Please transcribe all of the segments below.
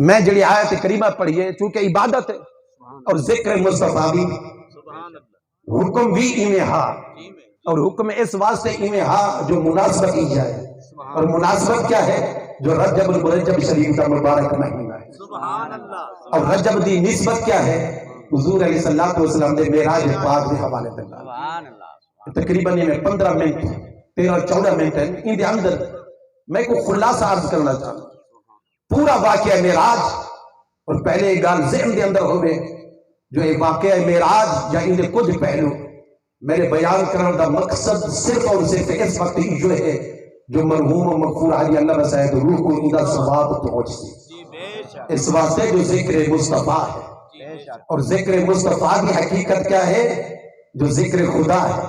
میں جڑی آیت کریمہ پڑھیے چونکہ عبادت ہے اور ذکر مصطفیٰ بھی حکم بھی ایمیں ہا، اور حکم اس واسطے ایمیں ہا جو مناسبت کی جائے، اور مناسبت کیا ہے؟ جو رجب المرجب شریف کا مبارک مہینہ ہے، اور رجب دی نسبت کیا ہے؟ حضور علیہ السلام نے معراج پاک دے حوالے دے تقریباً میں 15 منٹ 13-14 منٹ ہے، ان دے اندر میں کو خلاصہ عرض کرنا چاہتا ہوں پورا واقعہ معراج، اور پہلے ایک گال ذہن دے اندر ہوئے جو ایک واقعہ معراج یا ان دے کچھ پہلو میرے بیان کرنے دا مقصد صرف اور صرف اس وقت ہی جو ہے جو مرحوم و مغفور حاجی اللہ مساعد روح کو اندہ ثواب پہنچتی، اس واسطے جو ذکر مصطفیٰ ہے، اور ذکر مصطفیٰ کی حقیقت کیا ہے؟ جو ذکر خدا ہے۔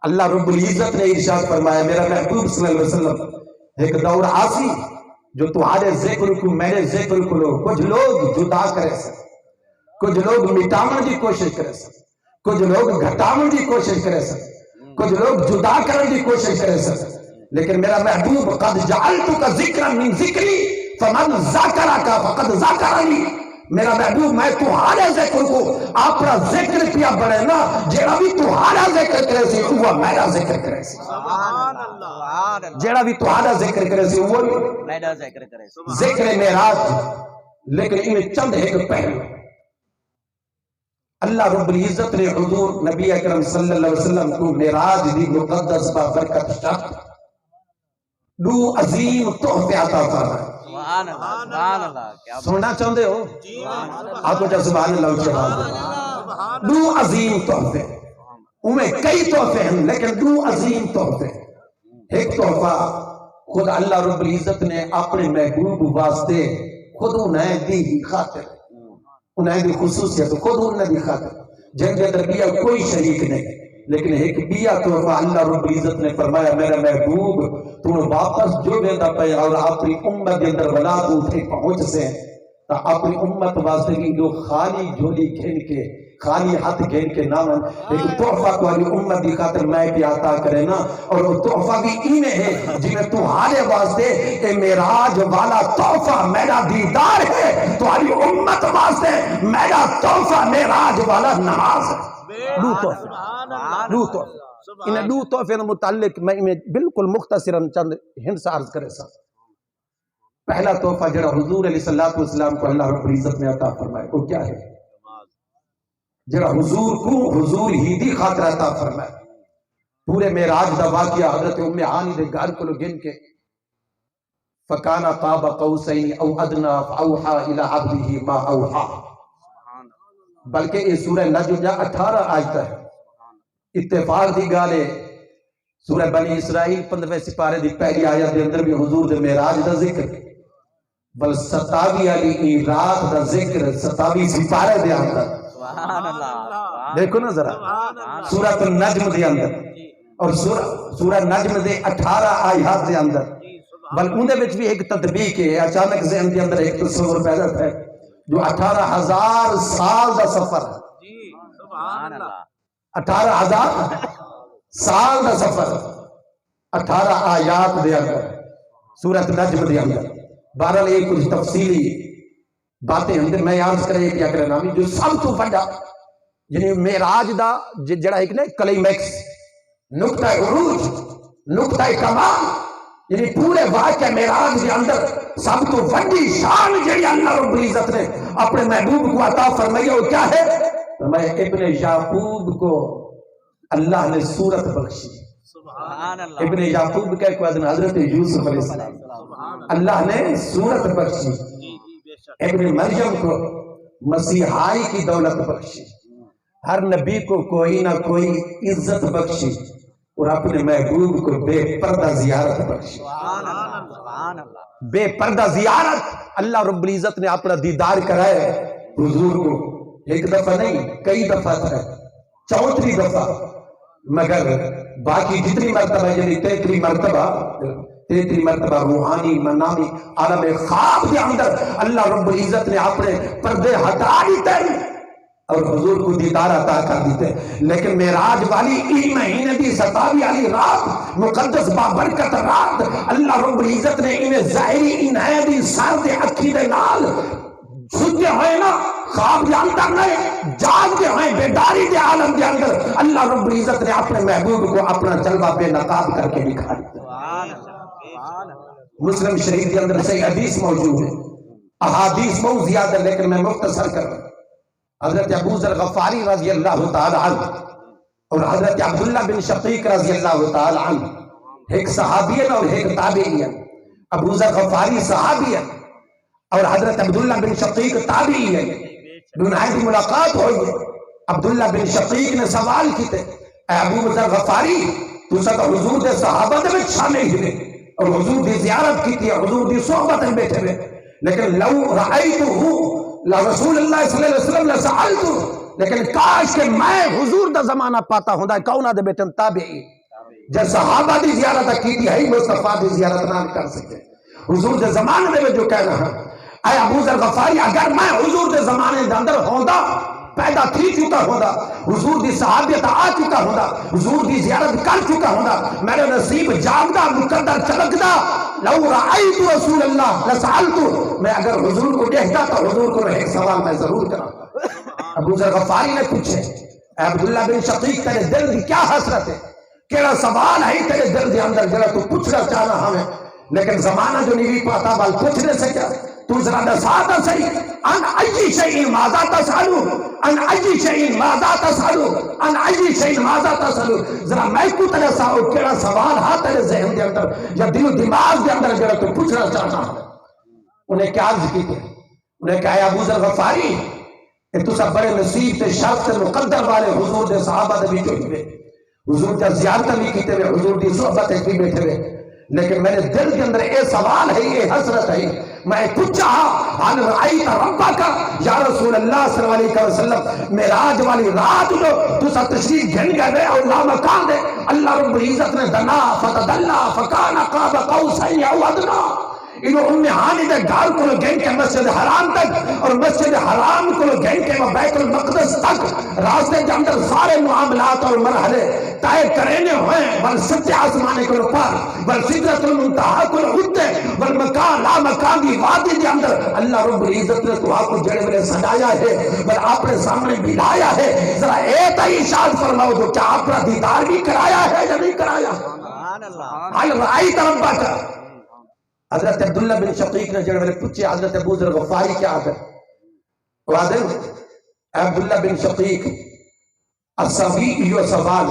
اللہ رب العزت نے ارشاد فرمایا میرا محبوب صلی اللہ علیہ وسلم ایک دور آسی جو تمہارے ذکر کو میں نے ذکر کو لوگ کچھ لوگ جدا کرے سن، کچھ لوگ مٹاون کی کوشش کرے سن، کچھ لوگ گھٹاون کی کوشش کرے سن، کچھ لوگ جدا کرنے کی کوشش کرے سن، لیکن میرا محبوب قد جعلتک ذکرا من ذکری فمن ذاکرک فقد ذاکرنی، میرا محبوب میں تمہارے ذکر کو اپنا ذکر کیا بڑھے نا، جیڑا بھی تمہارا ذکر کرے سی وہ میرا ذکر کرے سی، جیڑا بھی تمہارا ذکر کرے سی وہ میرا ذکر کرے سی۔ ذکر معراج، لیکن ان چند ایک پہلو اللہ رب العزت نے حضور نبی اکرم صلی اللہ علیہ وسلم کو معراج دی مقدس بابرکت شرط دو عظیم تحفے عطا فرمائے۔ سننا چاہتے ہو؟ آپ کو جب سبحان اللہ اچھے بات دو عظیم تحفے، ان میں کئی تحفے ہیں لیکن دو عظیم تحفے۔ ایک تحفہ خود اللہ رب العزت نے اپنے محبوب واسطے خود انہیں دی خاطر، انہیں دی خصوصیت خود انہیں دی خاطر جن کے دربیہ کوئی شریک نہیں، لیکن ایک بیہ تحفہ اللہ رب العزت نے فرمایا میرا محبوب تو واپس جو دیتا پہ اور اپنی امت کے اندر بنا تو تھے پہنچ سے تا اپنی امت واسطے کی جو خالی جھولی گھن کے خالی ہاتھ گھن کے نامن ایک تحفہ کو والی امت کی خاطر میں بھی عطا کرے نا، اور وہ تحفہ بھی اینے ہے جنہیں تمہارے واسطے اے معراج والا تحفہ میرا دیدار ہے، تمہاری امت واسطے میرا تحفہ معراج والا نماز ہے۔ دو تحفہ انہیں دو تحفے متعلق میں بالکل مختصراً چند ہنس عرض کرے سا۔ پہلا تحفہ جڑا حضور علیہ السلام کو اللہ رب العزت نے عطا فرمائے وہ کیا ہے؟ جڑا حضور کو حضور ہی دی خاطر عطا فرمائے۔ پورے معراج دا واقعہ حضرت ام ہانی دے گھر کو گن کے فکانا قاب قوسین او ادنا فاوحا الی عبدہ ما اوحا، بلکہ یہ سورہ نجم جا 18 آیت ہے، اتفاق دی گالے سورہ بنی اسرائیل 15ویں سپارے دی پہلی آیت دے اندر بھی حضور دے معراج دا ذکر، بل 27 علی رات دا ذکر 27 سپارے دے اندر، دیکھو نا ذرا سورۃ النجم دے اندر اور سورہ نجم دے 18 آیات دے اندر، بل اندے وچ بھی ایک تطبیق ہے، اچانک ذہن دے اندر ایک تصور پیدا ہے جو 18,000 سال دا سفر ہے، 18,000 سال دا سفر 18 آیات دے اندر سورۃ نجم دے اندر۔ بہرحال ایک کچھ تفصیلی باتیں اندر میں عرض کرے کیا کرے نامی جو سب تو بڑا یعنی معراج دا جڑا ایک نے کلیمیکس نقطہ عروج نقطہ کمال یعنی پورے واقعہ معراج کے اندر سب تو بڑی شان جڑی اللہ رب العزت نے اپنے محبوب کو عطا فرمائی وہ کیا ہے؟ فرمایا ابن یعقوب کو اللہ نے صورت بخشی۔ ابن یعقوب کا ایک وزن حضرت یوسف علیہ السلام، اللہ نے صورت بخشی، ابن مریم کو مسیحائی کی دولت بخشی، ہر نبی کو کوئی نہ کوئی عزت بخشی، اور اپنے محبوب کو بے پردہ زیارت بخشی۔ بے پردہ زیارت اللہ رب العزت نے اپنا دیدار کرائے حضور کو، ایک دفعہ نہیں کئی دفعہ تھا، 34 دفعہ، مگر باقی جتنی مرتبہ یعنی 33 مرتبہ روحانی منامی عالم خواب کے اندر اللہ رب العزت نے اپنے پردے ہٹا دیتے اور حضور کو دیدار عطا کر دیتے. لیکن معراج والی ای مہینے دی 27 والی رات مقدس بابرکت رات اللہ رب العزت نے انہیں ظاہری عنایت دی سر دے اکھی دے نال سجے ہوئے نا خواب دے اندر نہیں جاگ دے ہوئے بیداری دے عالم دے اندر اللہ رب العزت نے اپنے محبوب کو اپنا جلوہ بے نقاب کر کے دکھا دیا. مسلم شریف کے اندر صحیح حدیث موجود ہے. احادیث بہت زیادہ ہے لیکن میں مختصر کر رہا ہوں. حضرت ابو ذر غفاری رضی اللہ تعالی عنہ اور حضرت عبداللہ بن شقیق رضی اللہ تعالی عنہ ایک صحابی ہے اور ایک تابعی ہے. ابو ذر غفاری صحابی ہے اور حضرت عبداللہ بن شقیق تابعی ہے. دونوں کی ملاقات ہوئی ہے. عبداللہ بن شقیق نے سوال کیتے اے ابو ذر غفاری تو سب حضور دے صحابہ دے وچ شامل ہوئے اور حضور دی زیارت کی تھی حضور دی صحبت میں بیٹھے ہوئے لیکن لو رأیتہو رسول اللہ صلی اللہ علیہ وسلم لسألتو لیکن کاش کہ میں حضور دا زمانہ پاتا ہوں دا کونہ دے بیٹن تابعی جب صحابہ دی زیارت کی تھی ہے مصطفیٰ دی زیارت نہ کر سکے. حضور دے زمانے دے جو کہنا ہے اے ابو ذر غفاری اگر میں حضور دے زمانے دے اندر ہوندا پیدا تھی چکا ہوندا حضور دی صحابیت آ چکا ہوندا حضور دی زیارت کر چکا ہوندا میرے نصیب جاگدا مقدر چلکدا لو رأیت رسول اللہ لسألتو میں اگر حضور کو دیکھتا تو حضور کو ایک سوال میں ضرور کرا. ابو ذر غفاری نے پوچھے اے عبداللہ بن شقیق تیرے دل دی کیا حسرت ہے کیڑا سوال ہے تیرے دل دے اندر جڑا تو پوچھنا چاہنا ہمیں لیکن زمانہ جو نہیں پاتا بل پوچھنے سے کیا تو ذرا دساتا صحیح ان ای شیء ماذا تسالو ان ای شیء ماذا تسالو ان ای شیء ماذا تسالو ذرا میں کو تیرے ساو کیڑا سوال ہے تیرے ذہن دے اندر یا دل و دماغ دے اندر جڑا تو پوچھنا چاہنا انہیں کیا عرض کی تھی انہیں کہا ابو ذر غفاری تو سب بڑے نصیب تے شرف تے مقدر والے حضور دے صحابہ دے بھی ہوئے حضور دے زیارت بھی کیتے ہوئے حضور دی صحبت بھی بیٹھے ہوئے لیکن میرے دل کے اندر اے سوال ہے یہ حسرت ہے میں پوچھا حال رأیت ربک یا رسول اللہ صلی اللہ علیہ وسلم معراج والی رات جو تو سب تشریف گھن گئے اور لا مکان دے اللہ رب العزت نے دنا فتدلا فکان قاب قوسین او ادنا انہوں ام ہانی دے گھر کو گئن کے مسجد حرام تک اور مسجد حرام کو گئن کے بیت المقدس تک راستے کے اندر سارے معاملات اور مرحلے طے کرینے ہوئے بل سچے آسمانے کو پر بل سدرت المنتہا کو ہوتے بل مکان لا مکان دی وادی دے اندر اللہ رب العزت نے تو آپ کو جڑے بلے سجایا ہے بل آپ نے سامنے بلایا ہے ذرا ایک اشارت فرماؤ جو کیا آپ نے دیدار بھی کرایا ہے یا نہیں کرایا حال رأیت ربک حضرت عبداللہ بن شقیق نے جڑے میں پوچھے حضرت ابو ذر غفاری کیا آگر وعدن عبداللہ بن شقیق اصابی یہ سوال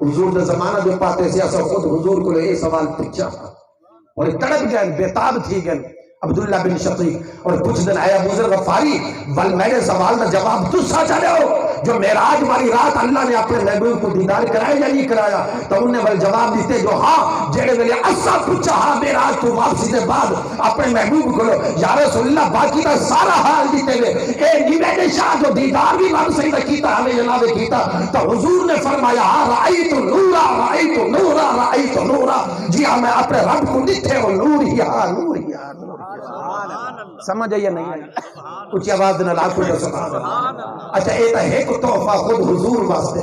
حضور نے زمانہ جو پاتے سے ایسا خود حضور کو یہ سوال پوچھا اور تڑپ گئے بےتاب تھی گئے عبداللہ بن شقیق اور کچھ دن آئے ابو ذر غفاری بل میرے سوال کا جواب تو سچ ہو جو معراج والی رات اللہ نے اپنے محبوب کو دیدار کرایا یا نہیں کرایا تو انہیں بل جواب دیتے جو ہاں جڑے ویلے اسا پوچھا ہاں معراج تو واپسی دے بعد اپنے محبوب کو یا رسول اللہ باقی کا سارا حال دیتے ہوئے اے نیوے شاہ جو دیدار بھی واپسی نہ کیتا ہمیں جناب کیتا تو حضور نے فرمایا ہاں رأیت نورا رأیت نورا رأیت نورا جی ہاں میں اپنے رب کو دیکھے وہ نور ہی ہاں نور ہی ہاں سمجھ آئیے نہیں آئی کچھ آواز دینا لاکھوں کا سبحان اللہ. اچھا ایتا ہے کہ تحفہ خود حضور واسطے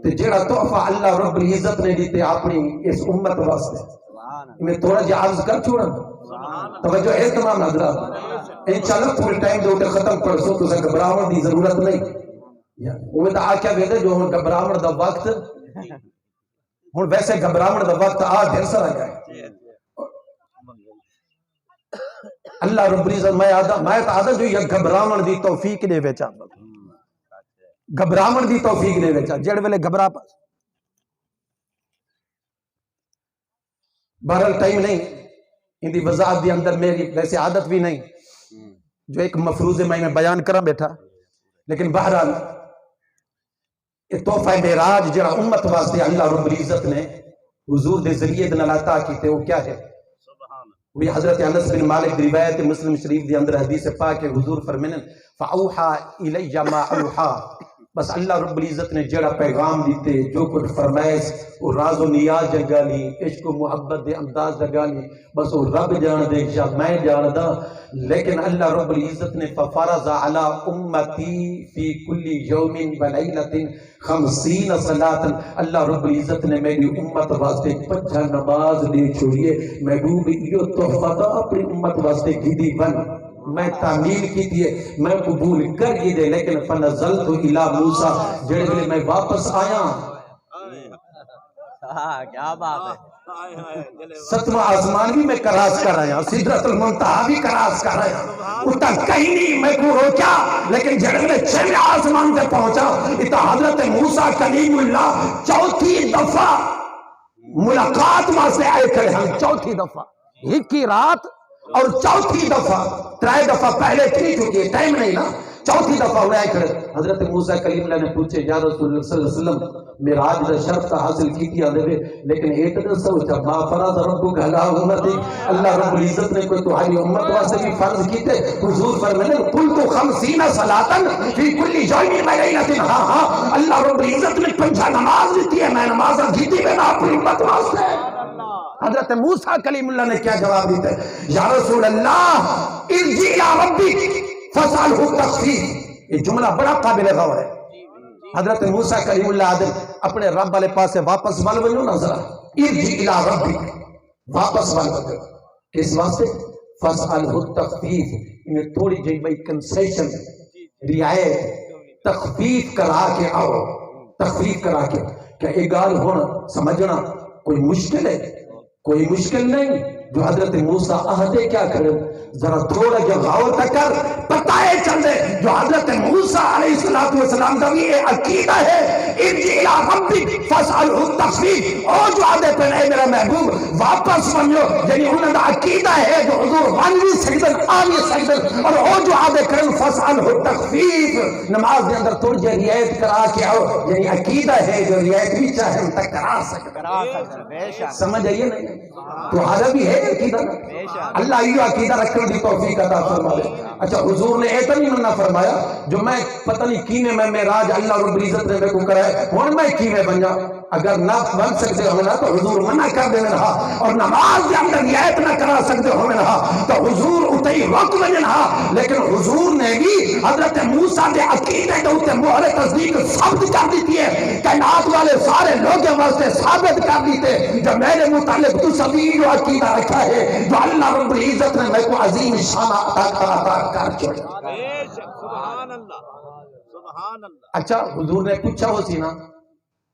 تو جیڑا تحفہ اللہ رب العزت نے دیتے اپنی اس امت واسطے میں تھوڑا جی عرض کر چھوڑا توجہ ہے تمام حضرات انشاءاللہ پورے ٹائم دے اٹھے ختم پڑھ سو تو سے گھبراؤں دی ضرورت نہیں وہ میں تو آ کیا کہتے جو ہن گھبراؤں دا وقت ہن ویسے گھبراؤں دا وقت آ ڈھیر سر آ جائے اللہ رب العزت میں آدھا جو یہ گھبراون دی توفیق دے ویچا گھبراون دی توفیق دے ویچا جڑ ویلے گھبرا پاس بہرحال ٹائم نہیں ان دی وضاحت دی اندر میری ویسے عادت بھی نہیں جو ایک مفروض میں بیان کرا بیٹھا لیکن بہرحال یہ تحفہ معراج جڑا امت واسطے اللہ رب العزت نے حضور دے ذریعے دن عطا کیتے وہ کیا ہے وہ حضرت انس بن مالک دی روایت مسلم شریف دی اندر حدیث پاک ہے حضور فرمائیں فاوحى الی ما اوحى بس اللہ رب العزت نے جڑا پیغام دیتے جو کچھ فرمائش وہ راز و نیاز جگانی عشق و محبت دے انداز جگانی بس وہ رب جان دے یا میں جان دا لیکن اللہ رب العزت نے ففرض علی امتی فی کل یوم و لیلۃ 50 صلاۃ اللہ رب العزت نے میری امت واسطے 50 نماز دے چھوڑیے محبوب یہ تحفہ دا اپنی امت واسطے گیدی بن میں تعمیل کی دیئے میں قبول کر گی دے لیکن فنزلت الی موسیٰ جڑے بلے میں واپس آیا کیا بات ہے ستواں آسمان بھی میں کراس کر رہا ہوں سدرۃ المنتہا بھی کراس کر رہا ہوں اتنا کہیں نہیں میں کو روکیا لیکن جڑے میں 6 آسمان سے پہنچا اتنا حضرت موسیٰ کلیم اللہ 4تھی دفعہ ملاقات واسطے آئے کھڑے ہیں 4تھی دفعہ ایک کی رات اور 4تھی دفعہ 3 دفعہ پہلے تھی چکی ٹائم نہیں نا 4تھی دفعہ ہوئے کھڑے حضرت موسیٰ کلیم اللہ نے پوچھے یا رسول اللہ صلی اللہ علیہ وسلم معراج دا شرف تا حاصل کی تھی آدھے لیکن ایک دن سوچا ما فرض ربک علی امتی اللہ رب العزت نے کوئی تمہاری امت واسطے بھی فرض کیتے حضور فرمانے قلت 50 صلاۃ فی کل یوم و لیلۃ ہاں اللہ رب العزت نے 50 نماز دی ہے میں نماز کیتی میں اپنی امت واسطے حضرت موسیٰ کلیم اللہ نے کیا جواب دیتا ہے یا رسول اللہ ارجع الی ربک فاسألہ التخفیف یہ جملہ بڑا قابل غور ہے حضرت موسیٰ کلیم اللہ آدم اپنے رب والے پاس سے واپس بل بنو نا ذرا ارجع الی ربک واپس بل بنو کس واسطے فاسألہ التخفیف انہیں تھوڑی جی بھائی کنسیشن رعایت تخفیف کرا کے آؤ تخفیف کرا کے کیا یہ گال ہونا سمجھنا کوئی مشکل ہے کوئی مشکل نہیں جو حضرت موسیٰ عہدے کیا کرے ذرا تھوڑا جو غور کر پتہ ہے چل دے جو حضرت موسیٰ علیہ السلام کا بھی یہ عقیدہ ہے ارجع الی ربک فاسألہ التخفیف اور جو عہدے پر اے میرا محبوب واپس بنو یعنی انہوں کا عقیدہ ہے جو حضور وانوی سجدن آنی سجدن اور وہ جو عہدے کرن فاسألہ التخفیف نماز دے اندر تھوڑی جی رعایت کرا کے آؤ یعنی عقیدہ ہے جو رعایت بھی چاہے ان تک کرا سکتے سمجھ آئیے نہیں تو حضر بھی ہے عقیدہ اللہ یہ عقیدہ رکھنے دی توفیق عطا فرما دے اچھا حضور نے ایسا نہیں منع فرمایا جو میں پتہ نہیں کینے میں معراج اللہ رب العزت نے میرے کو کرائے ہون میں کینے بن جا اگر نہ بن سکتے ہمیں نہ تو حضور منع کر دینے رہا اور نماز کے اندر رعایت نہ کرا سکتے ہمیں رہا تو حضور اتہی وقت بن رہا لیکن حضور نے بھی حضرت موسیٰ کے عقیدے کے اتنے مہر تصدیق ثابت کر دیتی ہے کائنات والے سارے لوگوں واسطے ثابت کر دیتے جو میرے متعلق تو سبھی جو عقیدہ رکھا ہے جو اللہ رب العزت نے میں کو عظیم شان عطا کر چھوڑا سبحان اللہ سبحان اللہ اچھا حضور نے پوچھا ہو سی نا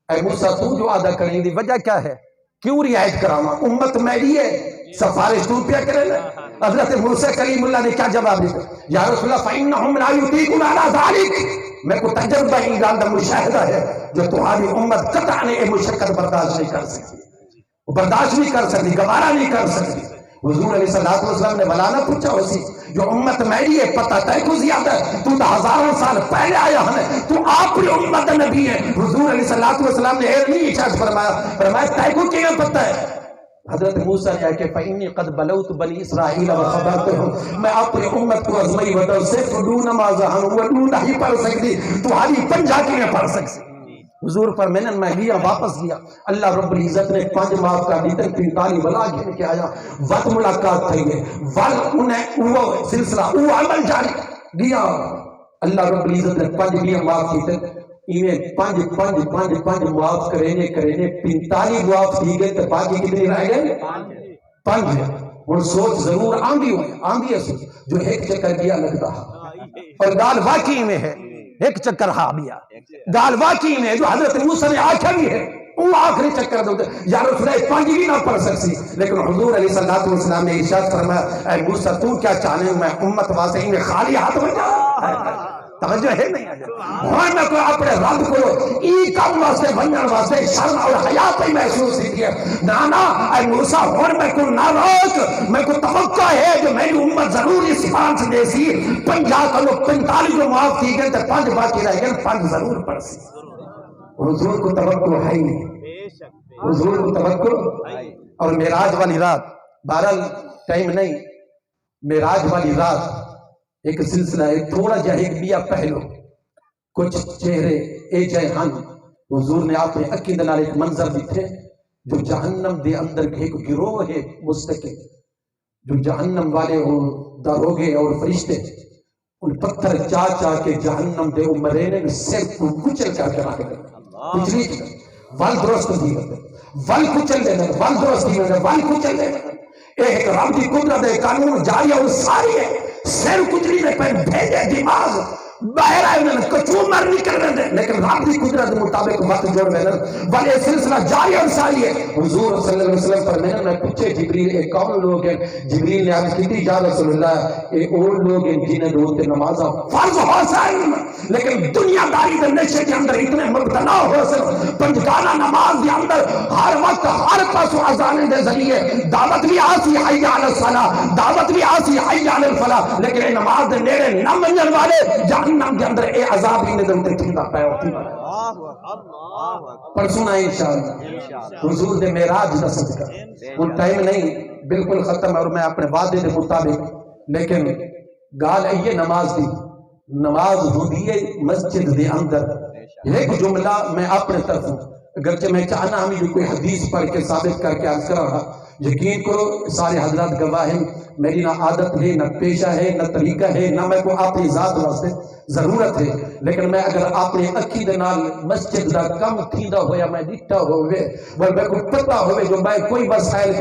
اے موسیٰ تو جو عہدہ کرنے دی وجہ کیا ہے کیوں رعایت کراما امت میری ہے سفارش تو پیا کرے نا حضرت موسیٰ کلیم اللہ نے کیا جواب دیا یا رسول اللہ فَإِنَّهُمْ لَا يُطِيقُونَ عَلَى ذَلِكَ میں کو تجربہ ایران دا مشاہدہ ہے جو تمہاری امت قطع نے یہ مشقت برداشت نہیں کر سکتی برداشت نہیں کر سکتی گوارا نہیں کر سکتی حضور علیہ السلام نے بلانا پوچھا اسی جو امت میری ہے پتہ تے کو زیادہ ہے تو ہزاروں سال پہلے آیا ہے تو آپ کی امت نبی ہے حضور علیہ السلام نے نہیں ارشاد فرمایا تے کو کیا پتہ ہے حضرت موسیٰ نے کہ فَإِنِّي قَدْ بَلَوْتُ بَنِي إِسْرَائِيلَ وَخَبَرْتُهُمْ میں اپنی امت کو ازمائی وطن صرف دو نمازہ ہوں وہ دو نہیں پڑھ سکتی تو ہاری پنجا کی میں پڑھ سکتی حضور پر میں لیا واپس گیا اللہ رب العزت نے 5 معاف کر دیتے 45 بلا گھن کے آیا وقت ملاقات تھی گئے انہیں وہ سلسلہ وہ عمل جاری گیا اللہ رب العزت نے 5 لیا معاف کیتے انہیں 5 معاف کرینے 45 معاف کی گئے تو باقی کتنی رہ گئے 5 اور سوچ ضرور آندھی ہے سوچ جو ایک چکر گیا لگتا اور گال واقعی میں ہے ایک چکر ہاں بیا گال واقعی میں جو حضرت موسیٰ نے آنکھا بھی ہے وہ آخری چکر دو یا رسول اللہ 5 بھی نہ پڑھ سکتی لیکن حضور علیہ السلام نے ارشاد فرمایا اے موسیٰ تو کیا چاہنے میں امت واسطے انہیں خالی ہاتھ بن جا توجہ ہے نہیں اور میں کوئی اپنے رب کو ای کام واسطے بننے واسطے شرم اور حیات ہی محسوس ہی کیا نانا اے موسیٰ اور میں کو نہ روک میں کو توقع ہے جو میری امت ضرور اس پانچ دے سی 50 کرو 45 جو معاف کی گئے تو 5 باقی رہ گئے 5 ضرور پڑھ سی حضور کو توقع ہے ہی نہیں حضور کو توقع اور معراج والی رات بہرحال ٹائم نہیں معراج والی رات ایک سلسلہ ہے تھوڑا جا ایک بیا پہلو کچھ چہرے اے جے ہن حضور نے اپنے اکھی دے نال ایک منظر دکھے جو جہنم دے اندر ایک گروہ ہے مستقل جو جہنم والے ہو داروغے اور فرشتے ان پتھر چا کے جہنم دے مرینے میں سر کو کچل کر کے رکھ دے کچھ نہیں کی وال درست دی کرتے وال کچل دے وال درست دی کرتے وال کچل دے ایک رب دی قدرت ہے قانون جاری اور ساری ہے سر کچلی میں پہ بھیجے دماغ باہر آئے انہوں نے کچھو مر نکل رہے ہیں لیکن رب دی قدرت مطابق وقت جوڑ میں بلے سلسلہ جاری اور ساری ہے حضور صلی اللہ علیہ وسلم فرمائے میں پوچھے جبریل ایک کون لوگ ہیں جبریل نے عرض کی یا رسول اللہ ایک اور لوگ ہیں جنہیں دوتے نمازہ فرض ہو سائن لیکن دنیا داری دے نشے کے اندر اتنے مبتلا ہو سکتے پنجگانہ نماز کے اندر ہر وقت ہر پاس اذانے دے ذریعے دعوت بھی آسی حی علی الصلاۃ دعوت بھی آسی حی علی الفلاح لیکن نماز دے نیڑے نہ منجن والے جہنم کے اندر اے عذاب ہی نے دے تھیندا پیا ہوتی پر سنا انشاءاللہ حضور دے معراج دا صدقہ ان ٹائم نہیں بالکل ختم اور میں اپنے وعدے دے مطابق لیکن گال ہے یہ نماز دی نماز ہوندی ہے مسجد دے اندر ایک جملہ میں اپنے طرف اگرچہ میں چاہنا ہمیں جو کوئی حدیث پڑھ کے ثابت کر کے عرض کر رہا یقین کرو سارے حضرات گواہ ہیں میری نہ عادت ہے نہ پیشہ ہے نہ طریقہ ہے نہ میں کو اپنی ذات واسطے ضرورت ہے لیکن میں اگر اپنے اکھی دے نال مسجد دا کم تھیندا ہویا میں ڈٹا ہوئے میں کو پتہ ہوئے جو میں کوئی وسائل